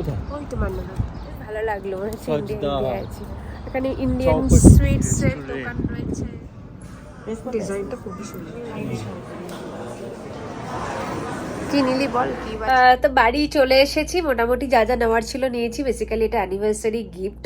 কোথায়? ওই তো মান্নাঘাট। ভালো লাগলো, মনে হচ্ছে ইন্ডিয়া সজদা। ইন্ডিয়া আছে। এখানে ইন্ডিয়ান চৌপটি সুইটস এর restaurant। দোকান রয়েছে। ডিজাইনটা খুবই সুন্দর। কি নিলি বল কি? তো বাড়ি চলে এসেছি, মোটামুটি যা যা নেওয়ার ছিল নিয়েছি। বেসিক্যালি এটা অ্যানিভার্সারি গিফট,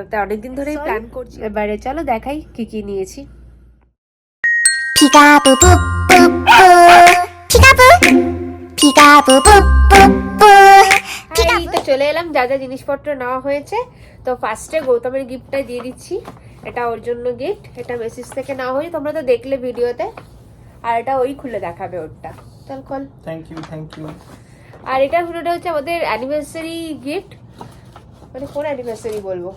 তা অনেকদিন ধরেই প্ল্যান করছি। এবারে চলো দেখাই কি কি নিয়েছি। এই তো চলে এলাম, যা যা জিনিসপত্র নেওয়া হয়েছে। তো ফার্স্টে গৌতমের গিফটটা দিয়ে দিচ্ছি। এটা ওর জন্য গিফট, এটা মেসেজ থেকে নেওয়া হয়েছে, তোমরা তো দেখলে ভিডিওতে। আর এটা ওই খুলে দেখাবে ওরটা। চল খোল। Thank you. আর এটা হচ্ছে আমাদের অ্যানিভার্সারি গিফট। মানে কোন অ্যানিভার্সারি বলবো?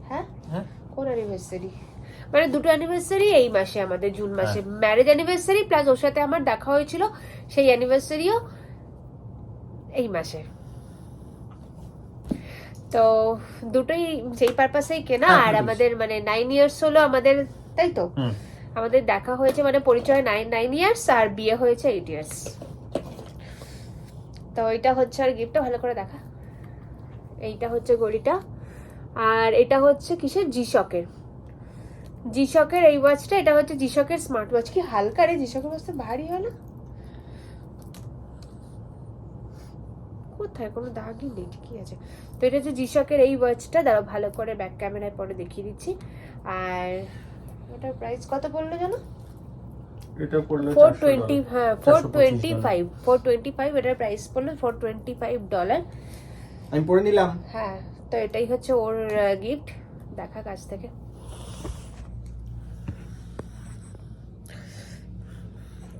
হ্যাঁ কোন অ্যানিভার্সারি? মানে দুটো অ্যানিভার্সারি এই মাসে, আমাদের জুন মাসে ম্যারেজ অ্যানিভার্সারি প্লাস ওর সাথে আমার দেখা হয়েছিল, সেই অ্যানিভার্সারিও এই মাসে। তো দুটোই সেই পারপাসেই কেনা। আর আমাদের মানে 9 ইয়ার্স হলো আমাদের, তাই তো? আমাদের দেখা হয়েছে মানে পরিচয় 9 ইয়ার্স, আর বিয়ে হয়েছে 8 ইয়ার্স। তো এটা হচ্ছে আর গিফটটা ভালো করে দেখা। এইটা হচ্ছে ঘড়িটা, আর এটা হচ্ছে কিসের? জিশকের এই ওয়াচটা। এটা হচ্ছে জিশকের স্মার্ট ওয়াচ। কি হালকা রে, জিশকের ওয়াচটা ভারী হয় না? কোথায় কোনো দাগই নেই, ঠিকই আছে। তো এটা হচ্ছে জিশকের এই ওয়াচটা, দাঁড়াও ভালো করে ব্যাক ক্যামেরায় পরে দেখিয়ে দিচ্ছি। আর এটার প্রাইস কত পড়লো জানো? এটা পড়লো 420। হ্যাঁ 425। এটার প্রাইস পড়লো $425। আমি পড়ে নিলাম। হ্যাঁ, তো এটাই হচ্ছে ওর গিফট। দেখা কাছ থেকে।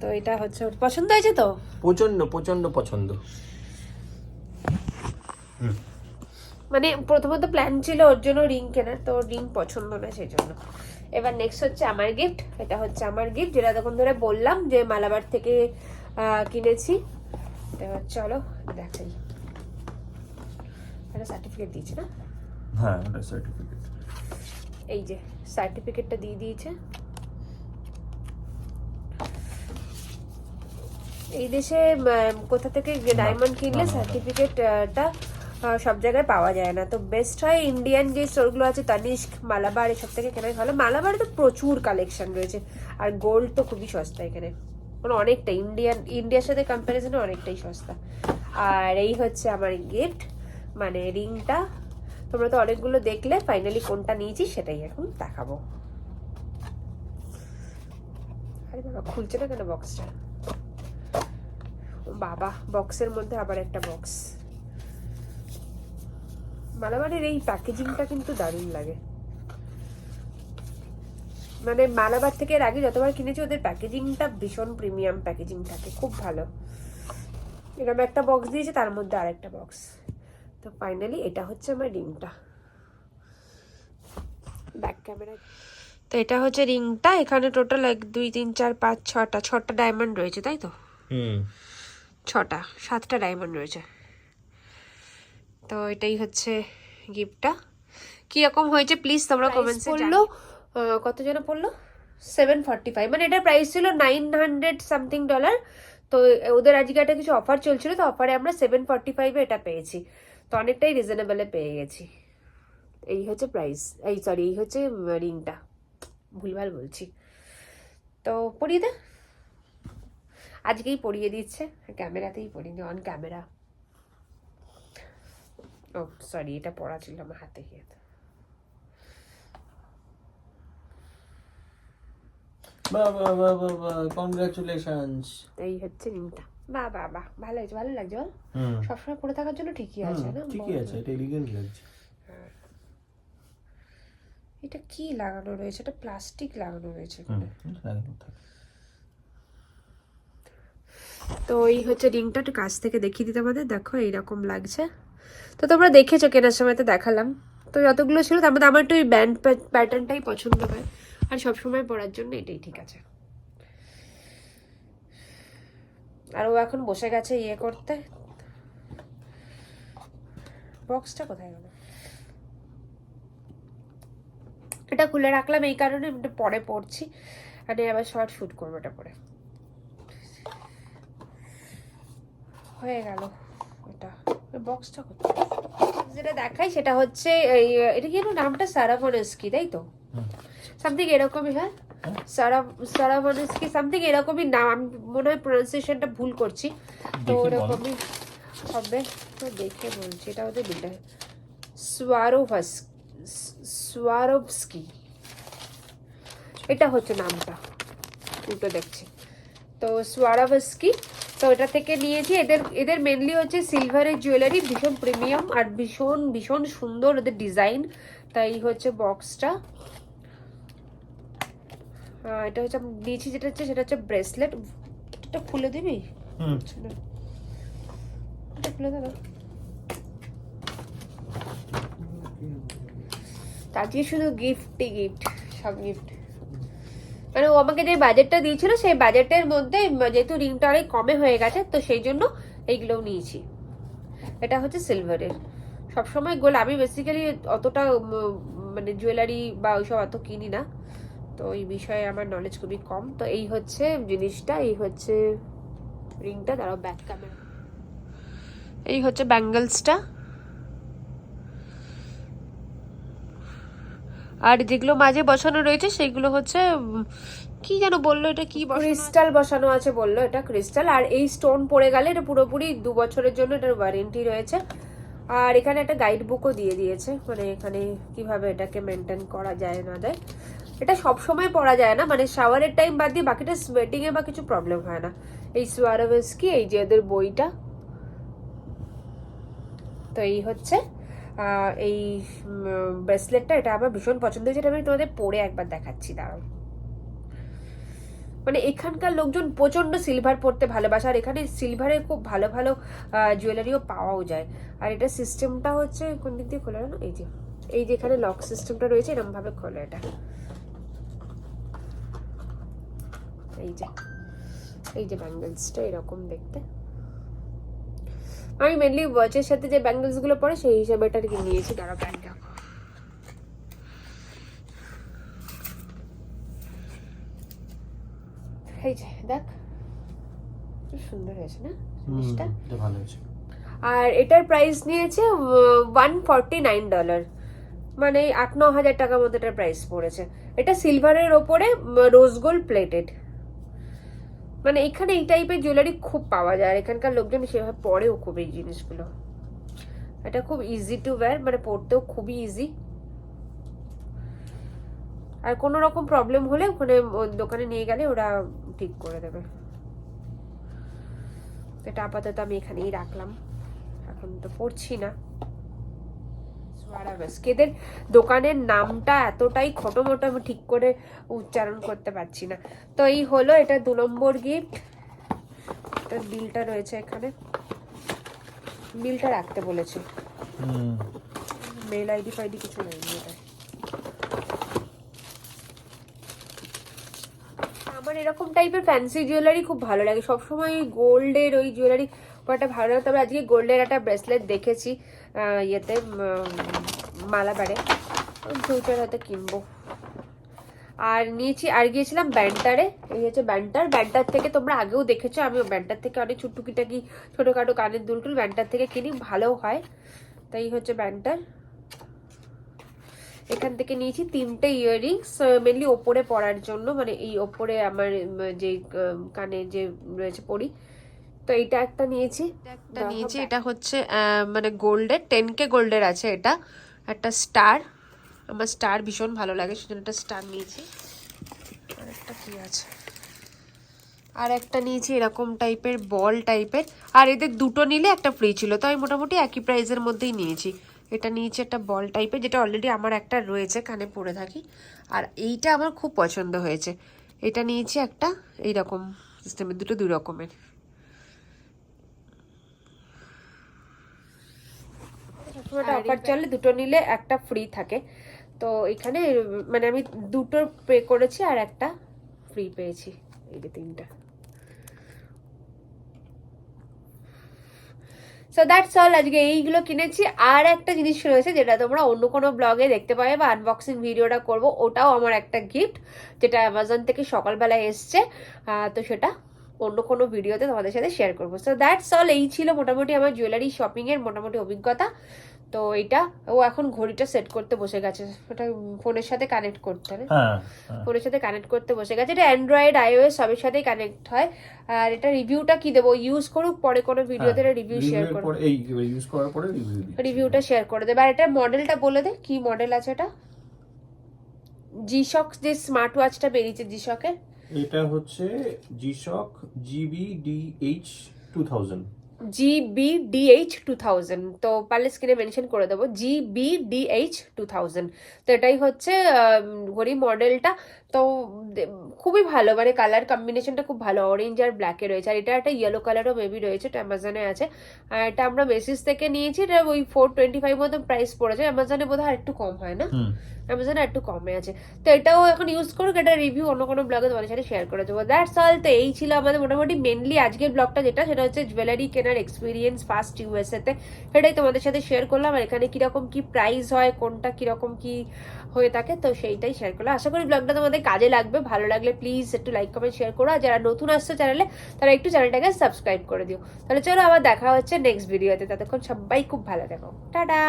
তো এটা হচ্ছে ওর পছন্দ হয়েছে তো? প্রচন্ড পছন্দ। মানে প্রথমত প্ল্যান ছিল ওর জন্য রিং কেনার, তো রিং পছন্দ না সেই জন্য। এবার নেক্সট হচ্ছে আমার গিফট। এটা হচ্ছে আমার গিফট, যেটা তখন ধরে বললাম যে মালাবার থেকে কিনেছি। এবার চলো দেখাই। একটা সার্টিফিকেট দিয়েছে না? হ্যাঁ, এটা সার্টিফিকেট। এই যে সার্টিফিকেটটা দিয়ে দিয়েছে। এই দেশে কোথা থেকে ডায়মন্ড কিনলে সার্টিফিকেটটা সব জায়গায় পাওয়া যায় না। তো বেস্ট হয় ইন্ডিয়ান যে স্টোরগুলো আছে, তানিষ্ক, মালাবার, এসব থেকে কেনাই ভালো। মালাবারে তো প্রচুর কালেকশন রয়েছে, আর গোল্ড তো খুবই সস্তা এখানে, মানে অনেকটা ইন্ডিয়ার সাথে কম্প্যারিজনে অনেকটাই সস্তা। আর এই হচ্ছে আমার গিফট, মানে রিংটা। তোমরা তো অনেকগুলো দেখলে, ফাইনালি কোনটা নিয়েছি সেটাই এখন দেখাবো। আরে বাবা, খুলছে না কেন বক্সটা? বাবা, বক্সের মধ্যে আবার একটা বক্স। মালাবারের এই প্যাকেজিংটা কিন্তু দারুণ লাগে। মানে মালাবার থেকে এর আগে যতবার কিনেছি ওদের প্যাকেজিংটা ভীষণ প্রিমিয়াম প্যাকেজিং থাকে, খুব ভালো। এরকম একটা বক্স দিয়েছে, তার মধ্যে আরেকটা বক্স। তো ফাইনালি এটা হচ্ছে আমার রিংটা। Back camera. তো এটা হচ্ছে রিংটা। এখানে টোটাল 1 2 3 4 5 6টা ডায়মন্ড রয়েছে, তাই তো? 7টা ডায়মন্ড রয়েছে। তো এটাই হচ্ছে গিফটটা। কিরকম হয়েছে প্লিজ তোমরা কমেন্টসে জানিও। কত যেন পড়লো? 745। মানে এটার প্রাইস ছিল $900 সামথিং। তো ওদের আজকে একটা কিছু অফার চলছিল, তো অফারে আমরা 745 এটা পেয়েছি। তো অনেকটাই রিজনেবলে পেয়ে গেছি। এই হচ্ছে প্রাইস, এই হচ্ছে রিংটা। ভুলভাল বলছি। তো পরিয়ে দে। আজকেই পরিয়ে দিচ্ছে, ক্যামেরাতেই পরিয়ে অন ক্যামেরা। ও সরি, এটা পড়া ছিল আমার হাতে গিয়ে। কংগ্রাচুলেশনস। এই হচ্ছে রিংটা। বাহ, ভালো হয়েছে, ভালো লাগছে বল? সবসময় পরে থাকার জন্য ঠিকই আছে না? ঠিকই আছে, এটা এলিগেন্ট লাগছে। এটা কি লাগানো রয়েছে? এটা প্লাস্টিক লাগানো রয়েছে। তো এই হচ্ছে রিংটা, একটু কাছ থেকে দেখিয়ে দিতে আমাদের। দেখো এইরকম লাগছে। তো তোমরা দেখেছো কেনার সময়, তো দেখালাম। তো যতগুলো ছিল তার মধ্যে আমার একটু ওই ব্যান্ড প্যাটার্নটাই পছন্দ হয়, আর সবসময় পরার জন্য এটাই ঠিক আছে। আর ও এখন বসে গেছে ইয়ে করতে। বক্সটা কোথায় গেল? এটা খুলে রাখলাম এই কারণে, এটা পরে পড়ছি, আর আবার শর্ট শুট করবো এটা পরে। হয়ে গেল এটা। বক্সটা যেটা দেখাই সেটা হচ্ছে এটা কি নামটা সারাভানস্কি, তাই তো? সামথিং এরকমই, হ্যাঁ সারাভানস্কি সামথিং এরকমই নাম, আমি মনে হয় প্রনাউন্সিয়েশনটা ভুল করছি, তো ওরকমই হবে। তো দেখে বলছি, এটা হচ্ছে বিলটা সোয়ারোভস্কি, এটা হচ্ছে নামটা, উল্টো দেখছি। তো সোয়ারোভস্কি, তো এটা থেকে নিয়েছি। এদের মেনলি হচ্ছে সিলভারের জুয়েলারি, ভীষণ প্রিমিয়াম আর ভীষণ ভীষণ সুন্দর ওদের ডিজাইন। তাই হচ্ছে বক্সটা, এটা হচ্ছে আমি নিয়েছি, যেটা হচ্ছে সেটা হচ্ছে ব্রেসলেট। এটা খুলে দিবি? এটা খুলে দেবে। আজকে শুধু গিফটই গিফট, সব গিফট। মানে ও আমাকে যে বাজেটটা দিয়েছিল সেই বাজেটের মধ্যে, যেহেতু রিংটা অনেক কমে হয়ে গেছে, তো সেই জন্য এইগুলোও নিয়েছি। এটা হচ্ছে সিলভারের। সবসময় গোল্ড, আমি বেসিক্যালি অতটা মানে জুয়েলারি বা ওইসব অত কিনি না, তো এই বিষয়ে আমার নলেজ খুবই কম। তো এই হচ্ছে জিনিসটা, এই হচ্ছে রিংটা, দাঁড়াও ব্যাক ক্যামেরা, এই হচ্ছে ব্যাঙ্গলসটা। আর যেগুলো মাঝে বসানো রয়েছে সেইগুলো হচ্ছে কি যেন বললো, এটা কি ক্রিস্টাল বসানো আছে বললো, এটা ক্রিস্টাল। আর এই স্টোন পড়ে গেলে এটা পুরোপুরি 2 বছরের জন্য এটার ওয়ারেন্টি রয়েছে। আর এখানে একটা গাইড বুকও দিয়ে দিয়েছে, মানে এখানে কিভাবে এটাকে মেনটেন করা যায় না যায়। এটা সব সময় পরা যায় না, মানে শাওয়ারের টাইম বাদ দিয়ে বাকিটা সোয়েটিং এ বা কিছু প্রবলেম হয় না। এই সোয়ারোভস্কি, এই যে এদের বইটা। তো এই হচ্ছে এই ব্রেসলেটটা, এটা আমার ভীষণ পছন্দ হয়েছে। এটা আমি তোমাদের পরে একবার দেখাচ্ছি, দাঁড়াও। মানে এখানকার লোকজন প্রচন্ড সিলভার পরতে ভালোবাসে, আর এখানে সিলভারের খুব ভালো ভালো জুয়েলারিও পাওয়াও যায়। আর এটা সিস্টেমটা হচ্ছে কোন দিক দিয়ে খোলা, না এই যে এখানে লক সিস্টেমটা রয়েছে, এরকম ভাবে খোলে এটা। এই যে ব্যাঙ্গলসটা এরকম দেখতে। আমি মেনলি ওয়াচের সাথে যে ব্যাঙ্গলস গুলো পরে সেই হিসাবে এটা নিয়েছি। দাঁড়া ব্যাগ দেখো, এই যে দেখ, খুব সুন্দর হয়েছে না জিনিসটা? ভালো হয়েছে। আর এটার প্রাইস নিয়েছে $149, মানে 8-9 হাজার টাকার মধ্যে এটার প্রাইস পড়েছে। এটা সিলভারের ওপরে রোজ গোল্ড প্লেটেড। মানে এখানে এই টাইপের জুয়েলারি খুব পাওয়া যায়, আর এখানকার লোকজন সেভাবে পরেও খুব এই জিনিসগুলো। এটা খুব ইজি টু ওয়্যার, মানে পরতেও খুবই ইজি। আর কোনো রকম প্রবলেম হলে ওখানে দোকানে নিয়ে গেলে ওরা ঠিক করে দেবে। এটা আপাতত আমি এখানেই রাখলাম, এখন তো পড়ছি না। এদের দোকানের নামটা এতটাই খটোমটো, আমি ঠিক করে উচ্চারণ করতে পারছি না। তো এই হলো এটা 2 নম্বর গিফট। এটার বিলটা রয়েছে এখানে, বিলটা রাখতে বলেছে, মেল আইডি ফাইডি কিছু নেই এটা। আমার এরকম টাইপের ফ্যান্সি জুয়েলারি খুব ভালো লাগে, সবসময় গোল্ডের ওই জুয়েলারি একটা ভালো লাগে। তবে আজকে গোল্ডের একটা ব্রেসলেট দেখেছি ইয়েতে, মালাবারে, ফিউচার হয়তো কিনবো। আর নিয়েছি, আর গিয়েছিলাম ব্যান্টারে। এই হচ্ছে ব্যান্টার থেকে তোমরা আগেও দেখেছো, আমি ব্যান্টার থেকে অনেক টুকিটাকি ছোটোখাটো কানের দুলটুল ব্যান্টার থেকে কিনি, ভালো হয়। তাই হচ্ছে ব্যান্টার। এখান থেকে নিয়েছি 3টে ইয়াররিংস, মেনলি ওপরে পরার জন্য, মানে এই ওপরে আমার যে কানে যে রয়েছে পরি। তো এইটা একটা নিয়েছি, এটা হচ্ছে মানে গোল্ডের 10K গোল্ডের আছে। এটা একটা স্টার, আমার স্টার ভীষণ ভালো লাগে, সেজন্য একটা স্টার নিয়েছি। আর একটা কি আছে, আর একটা নিয়েছি এরকম টাইপের বল টাইপের। আর এদের দুটো নিলে একটা ফ্রি ছিল, তো আমি মোটামুটি একই প্রাইসের মধ্যেই নিয়েছি। এটা নিয়েছি একটা বল টাইপের, যেটা অলরেডি আমার একটা রয়েছে, কানে পরে থাকি। আর এইটা আমার খুব পছন্দ হয়েছে, এটা নিয়েছি একটা এইরকম সিস্টেমের, দুটো 2 রকমের। অফার চলে, দুটো নিলে একটা ফ্রি থাকে। তো এখানে মানে আমি দুটো পে করেছি আর একটা ফ্রি পেয়েছি, এই যে 3টা। সো দ্যাটস অল, আজকে এইগুলো কিনেছি। আর একটা জিনিস রয়েছে যেটা তোমরা অন্য কোনো ব্লগে দেখতে পাবে, বা আনবক্সিং ভিডিওটা করব, ওটাও আমার একটা গিফট, যেটা অ্যামাজন থেকে সকালবেলায় এসছে। তো সেটা অন্য কোনো ভিডিওতে তোমাদের সাথে শেয়ার করবো। সো দ্যাটস অল, এই ছিল মোটামুটি আমার জুয়েলারি শপিংয়ের মোটামুটি অভিজ্ঞতা। তো এটা ও এখন ঘড়িটা সেট করতে বসে গেছে, ওটা ফোনের সাথে কানেক্ট করতে হবে, হ্যাঁ ফোনের সাথে কানেক্ট করতে বসে গেছে। এটা অ্যান্ড্রয়েড আইওএস সবের সাথেই কানেক্ট হয়। আর এটা রিভিউটা কি দেবো, ইউজ করুক, পরে কোনো ভিডিওতে রিভিউ শেয়ার করবো, এই ইউজ করার পরে রিভিউটা শেয়ার করে দেবে। আর এটা মডেলটা বলে দে, কি মডেল আছে এটা? জিশক যে স্মার্ট ওয়াচটা বেরিয়েছে জিশকের, এটা হচ্ছে জিশক GBDH 2000। GBDH 2000, তো পারলে স্ক্রিনে মেনশন করে দেবো, GBDH 2000। তো এটাই হচ্ছে ঘড়ি মডেলটা। তো খুবই ভালো, মানে কালার কম্বিনেশনটা খুব ভালো, অরেঞ্জ আর ব্ল্যাকে রয়েছে। আর এটা একটা ইয়েলো কালারও মেবি রয়েছে, এটা অ্যামাজনে আছে। আর এটা আমরা মেসিস থেকে নিয়েছি, এটা ওই 425 মতো প্রাইস পড়েছে। অ্যামাজনে বোধহয় আর একটু কম হয় না, অ্যামাজনে একটু কমে আছে। তো এটাও এখন ইউজ করুক, এটা রিভিউ অন্য কোনো ব্লগে তোমাদের সাথে শেয়ার করে দেবো। That's all. তো এই ছিল আমাদের মোটামুটি মেনলি আজকের ব্লগটা, যেটা সেটা হচ্ছে জুয়েলারি কেনার এক্সপিরিয়েন্স ফার্স্ট ইউএসএতে, সেটাই তোমাদের সাথে শেয়ার করলাম। আর এখানে কিরকম কি প্রাইস হয়, কোনটা কিরকম কি হয়ে থাকে, তো সেইটাই শেয়ার করলাম। আশা করি ব্লগটা তোমাদের কাজে লাগবে, ভালো লাগলে প্লিজ একটু লাইক কমেন্ট শেয়ার করো। আর যারা নতুন আসছো চ্যানেলে, তারা একটু চ্যানেলটাকে সাবস্ক্রাইব করে দিও। তাহলে চলো আবার দেখা হচ্ছে নেক্সট ভিডিওতে, ততক্ষণ সবাই খুব ভালো থেকো, টাটা।